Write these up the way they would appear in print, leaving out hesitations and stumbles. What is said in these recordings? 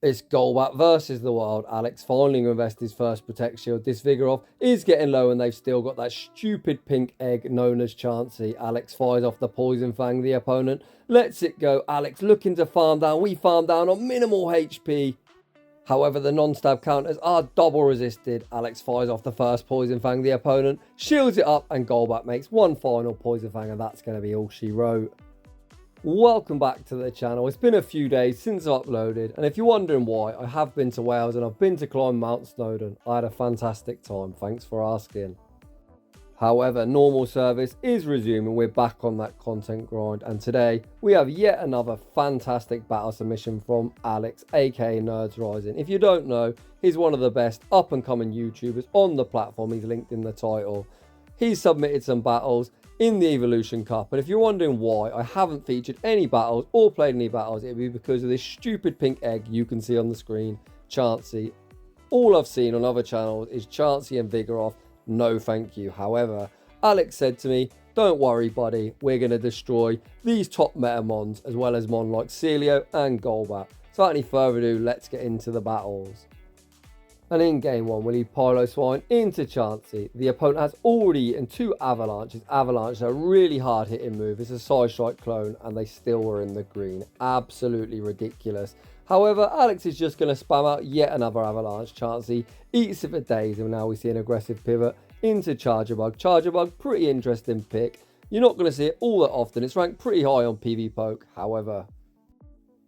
It's Golbat versus the Wild. Alex finally going to invest his first Protect Shield. This Vigaroth is getting low and they've still got that stupid pink egg known as Chansey. Alex fires off the Poison Fang. The opponent lets it go. Alex looking to farm down. We farm down on minimal HP. However, the non-stab counters are double resisted. Alex fires off the first Poison Fang. The opponent shields it up and Golbat makes one final Poison Fang, and that's going to be all she wrote. Welcome back to the channel. It's been a few days since I've uploaded, and if you're wondering why, I have been to Wales and I've been to climb Mount Snowdon. I had a fantastic time, thanks for asking. However, normal service is resuming. We're back on that content grind, and today we have yet another fantastic battle submission from Alex, aka Nerds Rising. If you don't know, he's one of the best up and coming YouTubers on the platform. He's linked in the title. He's submitted some battles in the Evolution Cup, and if you're wondering why I haven't featured any battles or played any battles, it'd be because of this stupid pink egg you can see on the screen, Chansey. All I've seen on other channels is Chansey and Vigaroth. No thank you. However, Alex said to me, don't worry buddy, we're going to destroy these top meta mons as well as mon like Celio and Golbat. So without any further ado, let's get into the battles. And in game one, we lead Piloswine into Chansey. The opponent has already eaten two Avalanches. Avalanche are a really hard hitting move. It's a side strike clone and they still were in the green. Absolutely ridiculous. However, Alex is just going to spam out yet another Avalanche. Chansey eats it for days, and now we see an aggressive pivot into Charger Bug. Charger Bug, pretty interesting pick. You're not going to see it all that often. It's ranked pretty high on PV Poke. However,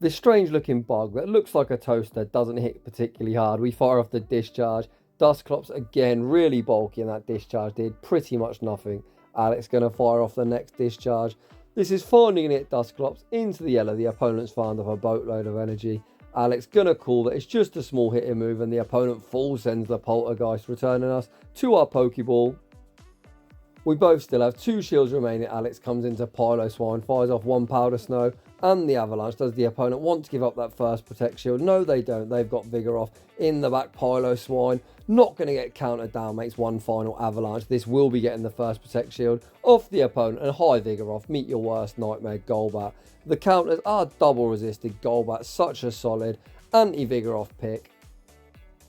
this strange looking bug that looks like a toaster doesn't hit particularly hard. We fire off the discharge. Dusclops again really bulky, and that discharge did pretty much nothing. Alex going to fire off the next discharge. This is finally going to hit Dusclops into the yellow. The opponent's farmed off a boatload of energy. Alex going to call that it's just a small hitting move, and the opponent full sends the Poltergeist, returning us to our Pokeball. We both still have two shields remaining. Alex comes into Piloswine, fires off one Powder Snow and the Avalanche. Does the opponent want to give up that first Protect Shield? No, they don't. They've got Vigaroth in the back. Piloswine not going to get countered down, makes one final Avalanche. This will be getting the first Protect Shield off the opponent. And hi Vigaroth, meet your worst nightmare, Golbat. The counters are double resisted. Golbat, such a solid anti-Vigaroth pick,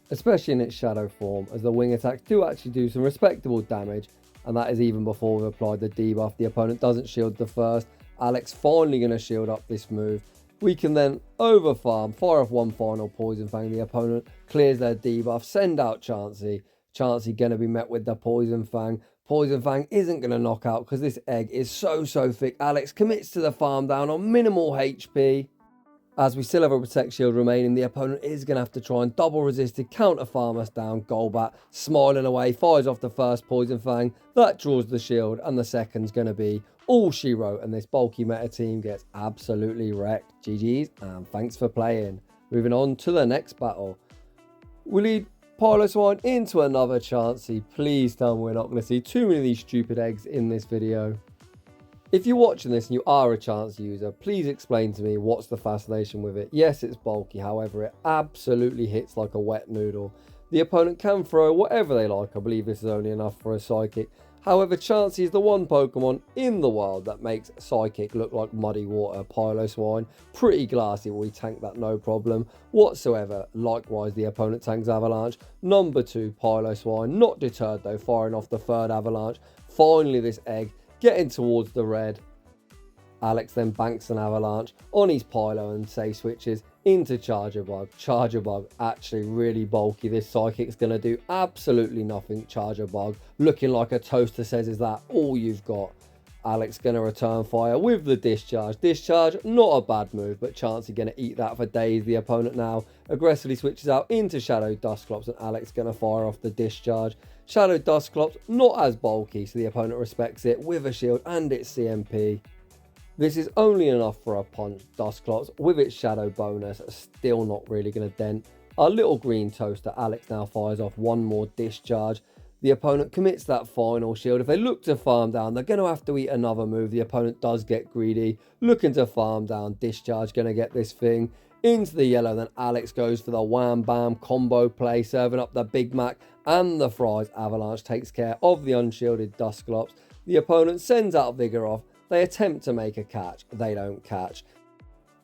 especially in its shadow form, as the wing attacks do actually do some respectable damage. And that is even before we've applied the debuff. The opponent doesn't shield the first. Alex finally going to shield up this move. We can then over farm, fire off one final Poison Fang. The opponent clears their debuff, send out Chansey. Chansey going to be met with the Poison Fang. Poison Fang isn't going to knock out because this egg is so thick. Alex commits to the farm down on minimal HP. As we still have a Protect Shield remaining, the opponent is going to have to try and double resisted counter farm us down. Golbat smiling away, fires off the first Poison Fang. That draws the shield, and the second's going to be all she wrote, and this bulky meta team gets absolutely wrecked. GG's, and thanks for playing. Moving on to the next battle. We lead Piloswine into another Chansey. Please tell me we're not going to see too many of these stupid eggs in this video. If you're watching this and you are a Chansey user, please explain to me what's the fascination with it. Yes, it's bulky, however, it absolutely hits like a wet noodle. The opponent can throw whatever they like. I believe this is only enough for a Psychic. However, Chansey is the one Pokemon in the wild that makes Psychic look like muddy water. Piloswine, pretty glassy, we tank that no problem whatsoever. Likewise, the opponent tanks Avalanche. Number 2, Piloswine, not deterred though, firing off the third Avalanche. Finally, this egg getting towards the red. Alex then banks an Avalanche on his Pilo and say switches into Charger Bug. Charger Bug actually really bulky. This Psychic's going to do absolutely nothing. Charger Bug looking like a toaster says, is that all you've got? Alex going to return fire with the discharge. Discharge, not a bad move, but Chansey going to eat that for days. The opponent now aggressively switches out into Shadow Dusclops, and Alex going to fire off the discharge. Shadow Dusclops, not as bulky, so the opponent respects it with a shield and its CMP. This is only enough for a punch. Dusclops with its shadow bonus, still not really going to dent our little green toaster. Alex now fires off one more discharge. The opponent commits that final shield. If they look to farm down, they're going to have to eat another move. The opponent does get greedy, looking to farm down. Discharge going to get this thing into the yellow. Then Alex goes for the wham bam combo play, serving up the Big Mac and the fries. Avalanche takes care of the unshielded Dusclops. The opponent sends out Vigaroth. They attempt to make a catch. They don't catch.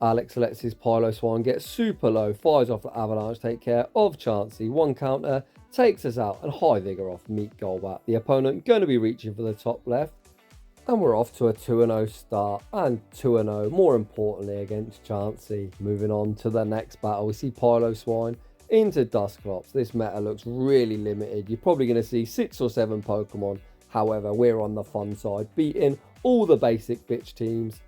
Alex lets his Piloswine get super low, fires off the Avalanche, take care of Chansey. One counter, takes us out, and high Vigaroth meet Golbat. The opponent going to be reaching for the top left. And we're off to a 2-0 start, and 2-0 more importantly against Chansey. Moving on to the next battle, we see Piloswine into Dusclops. This meta looks really limited. You're probably going to see 6 or 7 Pokemon. However, we're on the fun side, beating all the basic bitch teams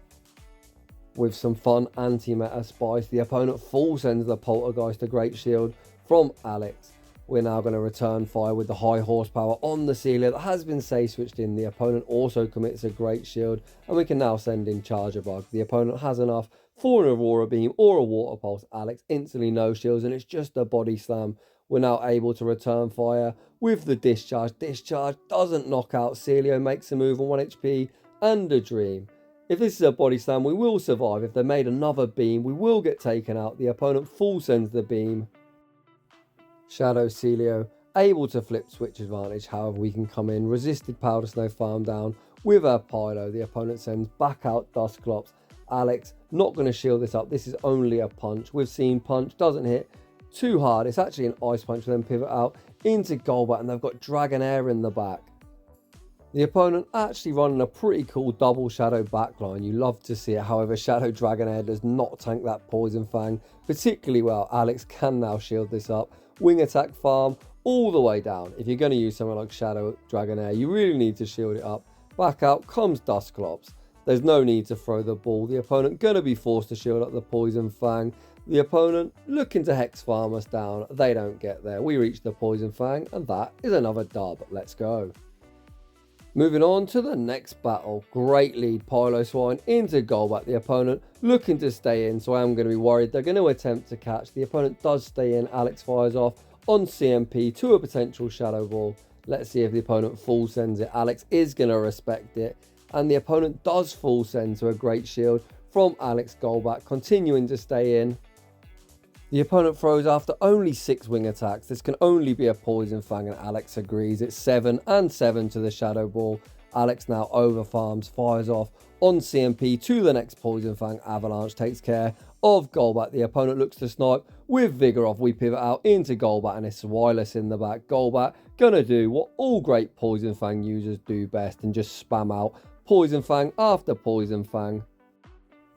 with some fun anti-meta spice. The opponent full sends the Poltergeist to Great Shield from Alex. We're now going to return fire with the high horsepower on the Celia that has been safe switched in. The opponent also commits a Great Shield, and we can now send in Charger Bug. The opponent has enough for an Aurora Beam or a Water Pulse. Alex instantly no shields, and it's just a Body Slam. We're now able to return fire with the Discharge. Discharge doesn't knock out. Celio makes a move on 1 HP and a Dream. If this is a Body Slam, we will survive. If they made another beam, we will get taken out. The opponent full sends the beam. Shadow Celio able to flip switch advantage. However, we can come in. Resisted Powder Snow Farm down with our Pylo. The opponent sends back out Dusclops. Alex not going to shield this up. This is only a punch. We've seen punch doesn't hit too hard. It's actually an Ice Punch. Then pivot out into Golbat, and they've got Dragonair in the back. The opponent actually running a pretty cool double Shadow backline. You love to see it. However, Shadow Dragonair does not tank that Poison Fang particularly well. Alex can now shield this up. Wing attack farm all the way down. If you're going to use something like Shadow Dragonair, you really need to shield it up. Back out comes Dusclops. There's no need to throw the ball. The opponent going to be forced to shield up the Poison Fang. The opponent looking to Hex Farm us down. They don't get there. We reach the Poison Fang, and that is another dub. Let's go. Moving on to the next battle. Great lead, Piloswine into Golbat. The opponent looking to stay in, so I am going to be worried. They're going to attempt to catch. The opponent does stay in. Alex fires off on CMP to a potential Shadow Ball. Let's see if the opponent full sends it. Alex is going to respect it, and the opponent does full send to a Great Shield from Alex. Golbat continuing to stay in. The opponent throws after only 6 wing attacks. This can only be a Poison Fang, and Alex agrees. It's 7 and 7 to the Shadow Ball. Alex now over farms, fires off on CMP to the next Poison Fang. Avalanche takes care of Golbat. The opponent looks to snipe with Vigaroth. We pivot out into Golbat, and it's wireless in the back. Golbat gonna do what all great Poison Fang users do best and just spam out Poison Fang after Poison Fang.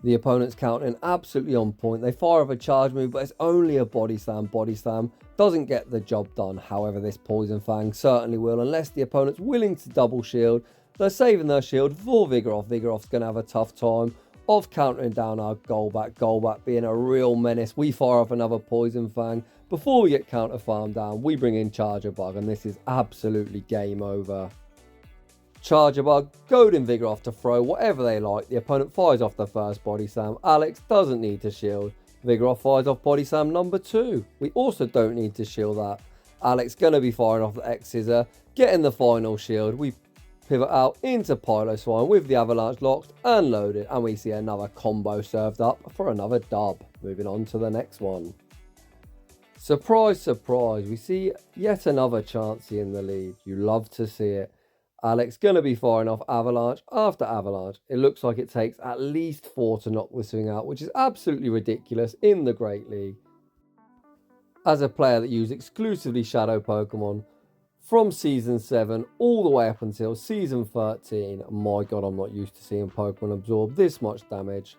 The opponent's counting absolutely on point. They fire off a charge move, but it's only a Body Slam. Body Slam doesn't get the job done. However, this Poison Fang certainly will, unless the opponent's willing to double shield. They're saving their shield for Vigaroth. Vigaroth's going to have a tough time of countering down our Golbat. Golbat being a real menace. We fire off another Poison Fang. Before we get counter farm down, we bring in Charger Bug, and this is absolutely game over. Charger Bug, goading Vigaroth to throw whatever they like. The opponent fires off the first Body Slam. Alex doesn't need to shield. Vigaroth fires off Body Slam number 2. We also don't need to shield that. Alex going to be firing off the X-Scissor, getting the final shield. We pivot out into Piloswine with the Avalanche locked and loaded, and we see another combo served up for another dub. Moving on to the next one. Surprise, surprise, we see yet another Chansey in the lead. You love to see it. Alex going to be firing off Avalanche after Avalanche. It looks like it takes at least 4 to knock this thing out, which is absolutely ridiculous in the Great League. As a player that used exclusively Shadow Pokemon from Season 7 all the way up until Season 13, my god, I'm not used to seeing Pokemon absorb this much damage.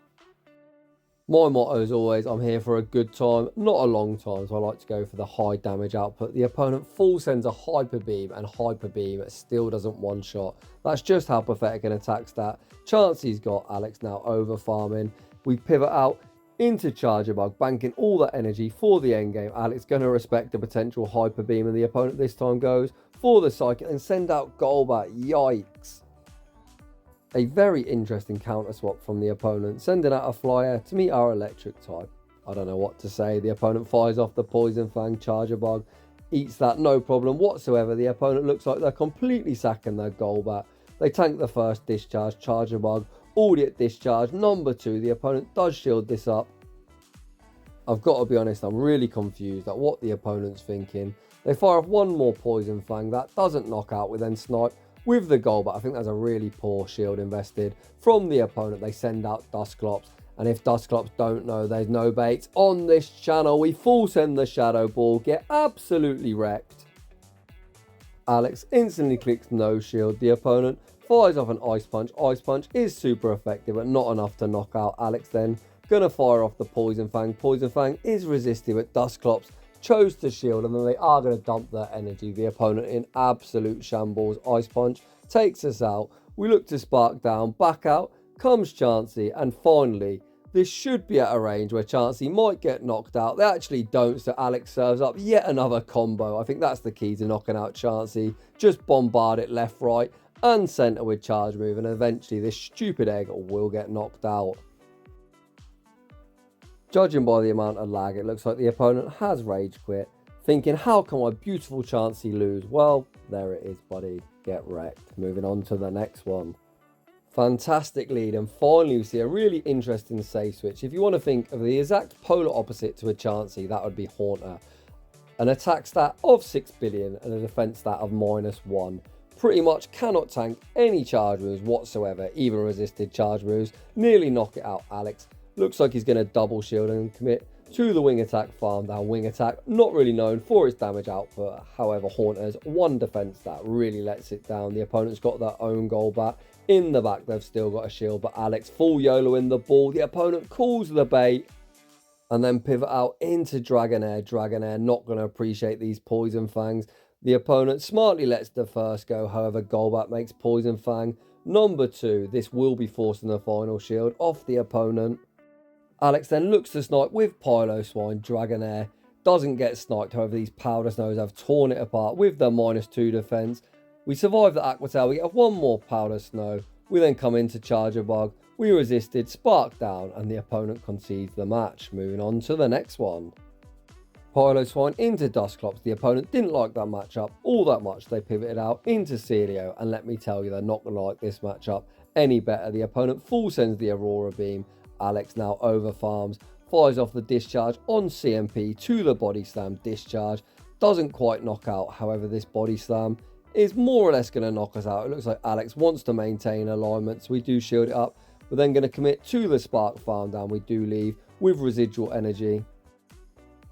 My motto is always, I'm here for a good time, not a long time, so I like to go for the high damage output. The opponent full sends a Hyper Beam, and Hyper Beam still doesn't one-shot. That's just how pathetic an attack stat Chansey's got. Alex now over farming. We pivot out into Charger Bug, banking all that energy for the endgame. Alex going to respect the potential Hyper Beam, and the opponent this time goes for the Psychic and send out Golbat. Yikes. A very interesting counter swap from the opponent, sending out a Flyer to meet our electric type. I don't know what to say. The opponent fires off the Poison Fang. Charger Bug eats that, no problem whatsoever. The opponent looks like they're completely sacking their Golbat. They tank the first discharge. Charger Bug already at discharge number 2. The opponent does shield this up. I've got to be honest, I'm really confused at what the opponent's thinking. They fire off one more Poison Fang. That doesn't knock out. We then snipe with the Golbat. I think that's a really poor shield invested from the opponent. They send out Dusclops, And if Dusclops don't know, there's no bait on this channel. We full send the Shadow Ball, get absolutely wrecked. Alex instantly clicks no shield. The opponent fires off an Ice Punch. Ice Punch is super effective, but not enough to knock out Alex then. Gonna fire off the Poison Fang. Poison Fang is resisted, but Dusclops chose to shield, and then they are going to dump their energy. The opponent in absolute shambles. Ice Punch takes us out. We look to spark down. Back out comes Chansey, and finally, this should be at a range where Chansey might get knocked out. They actually don't, so Alex serves up yet another combo. I think that's the key to knocking out Chansey. Just bombard it left, right, and centre with charge move, and eventually this stupid egg will get knocked out. Judging by the amount of lag, it looks like the opponent has rage quit, thinking, how can my beautiful Chansey lose? Well, there it is, buddy. Get wrecked. Moving on to the next one. Fantastic lead, and finally we see a really interesting save switch. If you want to think of the exact polar opposite to a Chansey, that would be Haunter. An attack stat of 6 billion and a defense stat of -1. Pretty much cannot tank any charge moves whatsoever, even resisted charge moves. Nearly knock it out Alex. Looks like he's going to double shield and commit to the wing attack farm down. Wing attack, not really known for its damage output. However, Haunter's 1 defense that really lets it down. The opponent's got their own goal bat. In the back, they've still got a shield, but Alex full YOLO in the ball. The opponent calls the bait and then pivot out into Dragonair. Dragonair not going to appreciate these Poison Fangs. The opponent smartly lets the first go. However, Golbat makes Poison Fang number 2. This will be forcing the final shield off the opponent. Alex then looks to snipe with Piloswine. Dragonair doesn't get sniped. However, these Powder Snows have torn it apart with their -2 defense. We survive the Aqua Tail. We get 1 more Powder Snow. We then come into Charger Bug. We resisted, spark down, and the opponent concedes the match. Moving on to the next one. Piloswine into Dusclops. The opponent didn't like that matchup all that much. They pivoted out into Celio, and let me tell you, they're not going to like this matchup any better. The opponent full sends the Aurora Beam. Alex now over farms, fires off the discharge on CMP to the body slam. Discharge doesn't quite knock out. However, this body slam is more or less going to knock us out. It looks like Alex wants to maintain alignment, so we do shield it up. We're then going to commit to the spark farm down. We do leave with residual energy.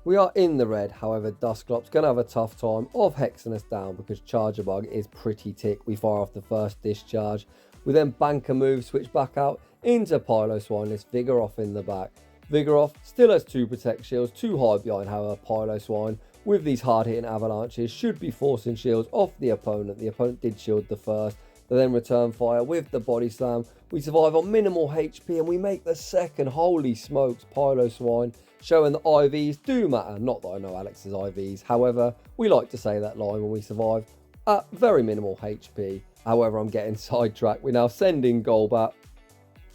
We are in the red. However, Dusclops going to have a tough time of hexing us down because Charger Bug is pretty tick. We fire off the first discharge. We then bank a move, switch back out into Piloswine. Let's Vigaroth in the back. Vigaroth still has 2 protect shields, 2 high behind. However, Piloswine with these hard hitting avalanches should be forcing shields off the opponent. The opponent did shield the first. They then return fire with the body slam. We survive on minimal HP and we make the second. Holy smokes, Piloswine showing that IVs do matter. Not that I know Alex's IVs. However, we like to say that line when we survive at very minimal HP. However, I'm getting sidetracked. We're now sending Golbat.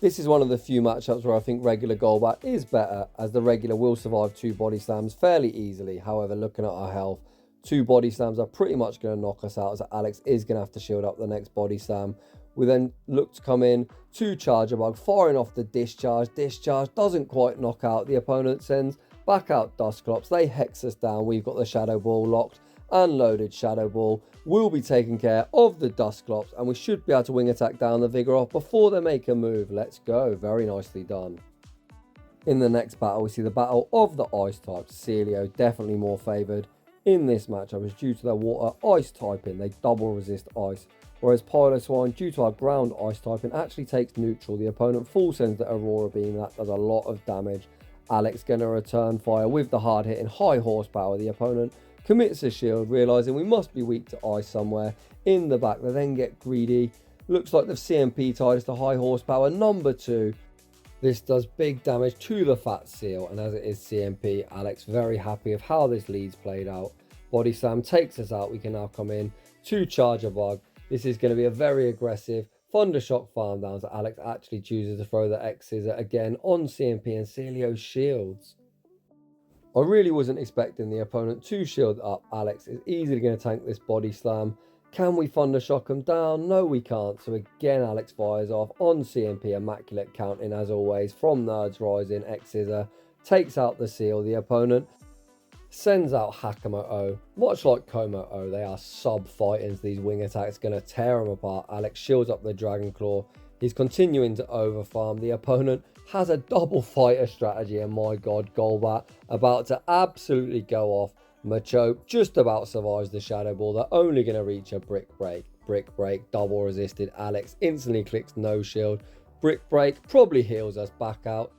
This is one of the few matchups where I think regular Golbat is better, as the regular will survive 2 body slams fairly easily. However, looking at our health, 2 body slams are pretty much going to knock us out, as Alex is going to have to shield up the next body slam. We then look to come in to Charger Bug, firing off the discharge. Discharge doesn't quite knock out. The opponent sends back out Dusclops. They hex us down. We've got the Shadow Ball locked and loaded. Shadow Ball will be taking care of the Dusclops, and we should be able to wing attack down the Vigaroth before they make a move. Let's go. Very nicely done. In the next battle, we see the battle of the ice types. Celio definitely more favoured in this matchup, is due to their water ice typing. They double resist ice, whereas Piloswine, due to our ground ice typing, actually takes neutral. The opponent full sends the Aurora Beam. That does a lot of damage. Alex going to return fire with the hard hitting high horsepower. The opponent commits a shield, realising we must be weak to ice somewhere in the back. They then get greedy. Looks like they've CMP tied us to high horsepower number 2. This does big damage to the Fat Seal, and as it is CMP, Alex very happy of how this lead's played out. Body Slam takes us out. We can now come in to Charger Bug. This is going to be a very aggressive Thundershock farm down, so Alex actually chooses to throw the X-Scissor again on CMP and Celio's shields. I really wasn't expecting the opponent to shield up. Alex is easily going to tank this Body Slam. Can we Thundershock him down? No, we can't. So again, Alex fires off on CMP. Immaculate counting as always from Nerds Rising. X-Scissor takes out the Seal. The opponent sends out Hakamoto. Much like Komoto, they are sub-fightings. These wing attacks going to tear them apart. Alex shields up the Dragon Claw. He's continuing to overfarm. The opponent has a double fighter strategy, and my god, Golbat about to absolutely go off. Machoke just about survives the Shadow Ball. They're only going to reach a Brick Break. Brick Break, double resisted. Alex instantly clicks no shield. Brick Break probably heals us back out.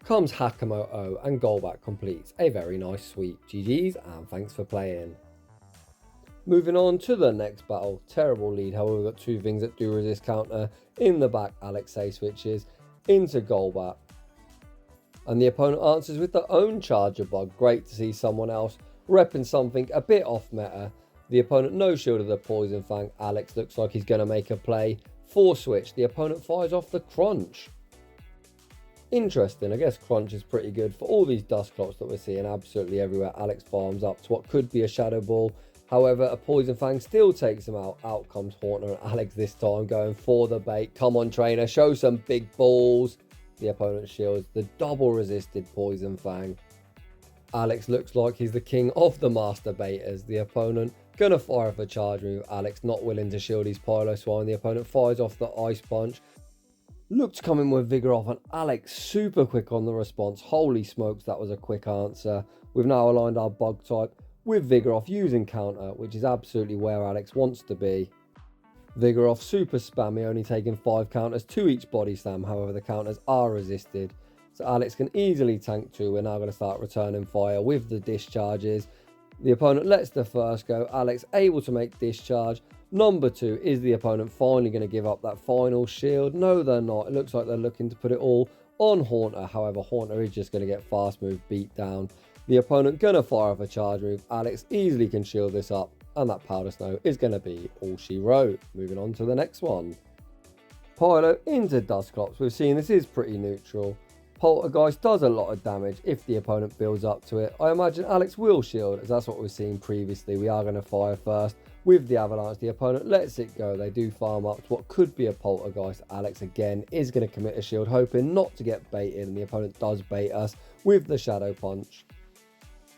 Comes Hakamoto and Golbat completes a very nice sweep. GG's and thanks for playing. Moving on to the next battle. Terrible lead, however we've got two things that do resist counter. In the back, Alex switches into Golbat. And the opponent answers with their own Charger Bug. Great to see someone else repping something a bit off meta. The opponent no shielded the Poison Fang. Alex looks like he's going to make a play for switch. The opponent fires off the Crunch. Interesting, I guess Crunch is pretty good for all these Dusclops that we're seeing absolutely everywhere. Alex farms up to what could be a Shadow Ball. However, a Poison Fang still takes him out. Out comes Haunter and Alex this time going for the bait. Come on, trainer, show some big balls. The opponent shields the double resisted Poison Fang. Alex looks like he's the king of the master baiters. The opponent gonna fire off a charge move. Alex not willing to shield his Piloswine. The opponent fires off the Ice Punch. Looked to come in with Vigaroth, and Alex super quick on the response. Holy smokes, that was a quick answer. We've now aligned our bug type with Vigaroth using counter, which is absolutely where Alex wants to be. Vigaroth super spammy, only taking 5 counters to each body slam. However, the counters are resisted. So Alex can easily tank 2. We're now going to start returning fire with the discharges. The opponent lets the first go. Alex able to make discharge. Number 2, is the opponent finally going to give up that final shield? No, they're not. It looks like they're looking to put it all on Haunter. However, Haunter is just going to get fast move beat down. The opponent going to fire off a charge move. Alex easily can shield this up. And that Powder Snow is going to be all she wrote. Moving on to the next one. Pylo into Dusclops. We've seen this is pretty neutral. Poltergeist does a lot of damage if the opponent builds up to it. I imagine Alex will shield, as that's what we've seen previously. We are going to fire first with the Avalanche. The opponent lets it go. They do farm up to what could be a Poltergeist. Alex again is going to commit a shield, hoping not to get baited, and the opponent does bait us with the Shadow Punch.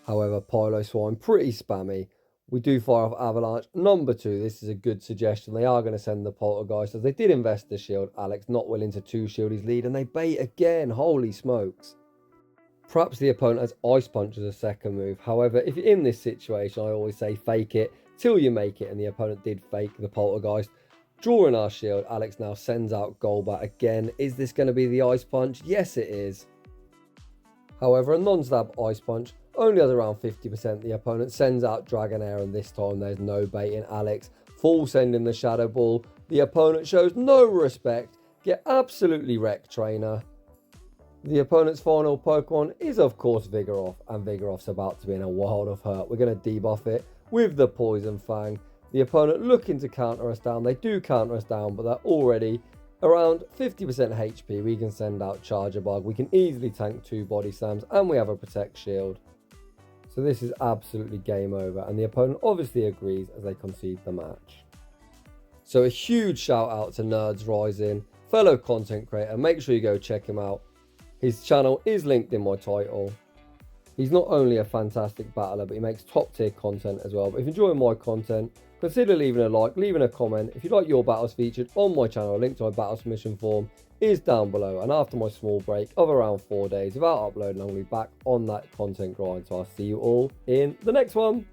However, Piloswine pretty spammy. We do fire off Avalanche. Number 2, this is a good suggestion. They are going to send the Poltergeist, as they did invest the shield. Alex not willing to 2-shield his lead, and they bait again. Holy smokes. Perhaps the opponent has Ice Punch as a second move. However, if you're in this situation, I always say fake it till you make it, and the opponent did fake the Poltergeist. Drawing our shield, Alex now sends out Golbat again. Is this going to be the Ice Punch? Yes, it is. However, a non-stab Ice Punch only has around 50%. The opponent sends out Dragonair, and this time there's no baiting Alex. Full sending the Shadow Ball. The opponent shows no respect. Get absolutely wrecked, trainer. The opponent's final Pokemon is of course Vigaroth, and Vigaroth's about to be in a world of hurt. We're going to debuff it with the Poison Fang. The opponent looking to counter us down. They do counter us down, but they're already around 50% HP. We can send out Charger Bug. We can easily tank 2 body slams, and we have a Protect Shield. So this is absolutely game over, and the opponent obviously agrees as they concede the match. So a huge shout out to Nerds Rising, fellow content creator. Make sure you go check him out. His channel is linked in my title. He's not only a fantastic battler, but he makes top tier content as well. But if you enjoy my content, consider leaving a like, leaving a comment. If you'd like your battles featured on my channel, a link to my battle submission form is down below. And after my small break of around 4 days without uploading, I'm going to be back on that content grind. So I'll see you all in the next one.